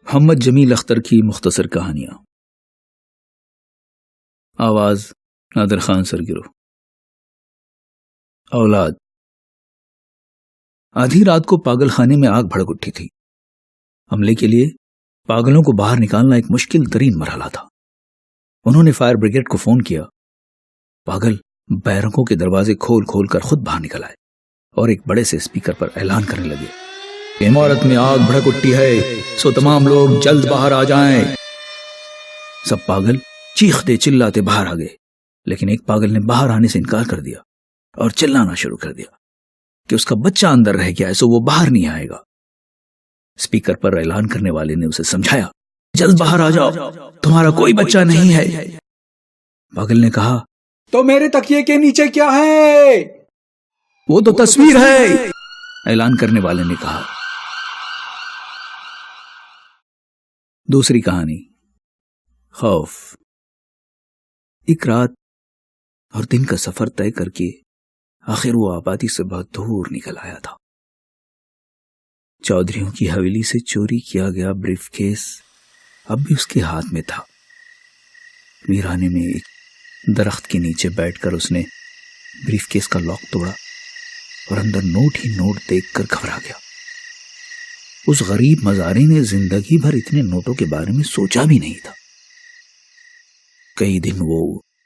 محمد جمیل اختر کی مختصر کہانیاں. آواز نادر خان سرگرو. اولاد. آدھی رات کو پاگل خانے میں آگ بھڑک اٹھی تھی. حملے کے لیے پاگلوں کو باہر نکالنا ایک مشکل ترین مرحلہ تھا. انہوں نے فائر بریگیڈ کو فون کیا. پاگل بیرکوں کے دروازے کھول کھول کر خود باہر نکل آئے اور ایک بڑے سے اسپیکر پر اعلان کرنے لگے، عمارت میں آگ بھڑک اٹھی ہے، سو تمام لوگ جلد باہر آ جائیں. سب پاگل چیختے چلاتے باہر آ گئے، لیکن ایک پاگل نے باہر آنے سے انکار کر دیا اور چلانا شروع کر دیا کہ اس کا بچہ اندر رہ گیا ہے، سو وہ باہر نہیں آئے گا. اسپیکر پر اعلان کرنے والے نے اسے سمجھایا، جلد باہر آ جاؤ، تمہارا کوئی بچہ نہیں ہے. پاگل نے کہا، تو میرے تکیے کے نیچے کیا ہے؟ وہ تو تصویر ہے. اعلان کرنے والے نے کہا. دوسری کہانی، خوف. ایک رات اور دن کا سفر طے کر کے آخر وہ آبادی سے بہت دور نکل آیا تھا. چودھریوں کی حویلی سے چوری کیا گیا بریف کیس اب بھی اس کے ہاتھ میں تھا. ویرانے میں ایک درخت کے نیچے بیٹھ کر اس نے بریف کیس کا لاک توڑا اور اندر نوٹ ہی نوٹ دیکھ کر گھبرا گیا. اس غریب مزاری نے زندگی بھر اتنے نوٹوں کے بارے میں سوچا بھی نہیں تھا. کئی دن وہ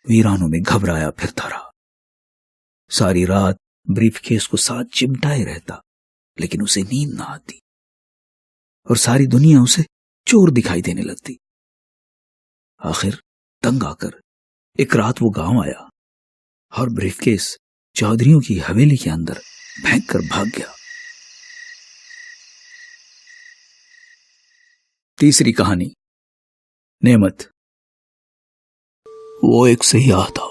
ویرانوں میں گھبرایا پھرتا رہا. ساری رات بریف کیس کو ساتھ چمٹائے رہتا، لیکن اسے نیند نہ آتی اور ساری دنیا اسے چور دکھائی دینے لگتی. آخر تنگ آ کر ایک رات وہ گاؤں آیا اور بریف کیس چودھریوں کی حویلی کے اندر پھینک کر بھاگ گیا. تیسری کہانی، نعمت. وہ ایک سیاح تھا.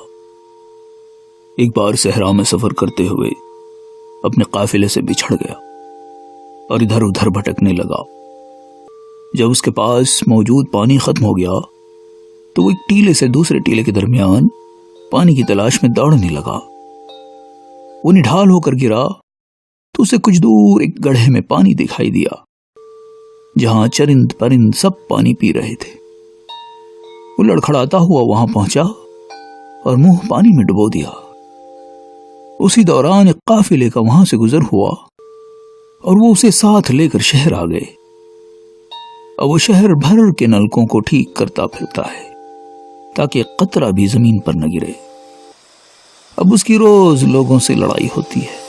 ایک بار صحرا میں سفر کرتے ہوئے اپنے قافلے سے بچھڑ گیا اور ادھر ادھر بھٹکنے لگا. جب اس کے پاس موجود پانی ختم ہو گیا تو وہ ایک ٹیلے سے دوسرے ٹیلے کے درمیان پانی کی تلاش میں دوڑنے لگا. وہ نڈھال ہو کر گرا تو اسے کچھ دور ایک گڑھے میں پانی دکھائی دیا جہاں چرند پرند سب پانی پی رہے تھے. وہ لڑکھڑاتا ہوا وہاں پہنچا اور منہ پانی میں ڈبو دیا. اسی دوران ایک قافلے کا وہاں سے گزر ہوا اور وہ اسے ساتھ لے کر شہر آ گئے. اب وہ شہر بھر کے نلکوں کو ٹھیک کرتا پھرتا ہے تاکہ قطرہ بھی زمین پر نہ گرے. اب اس کی روز لوگوں سے لڑائی ہوتی ہے.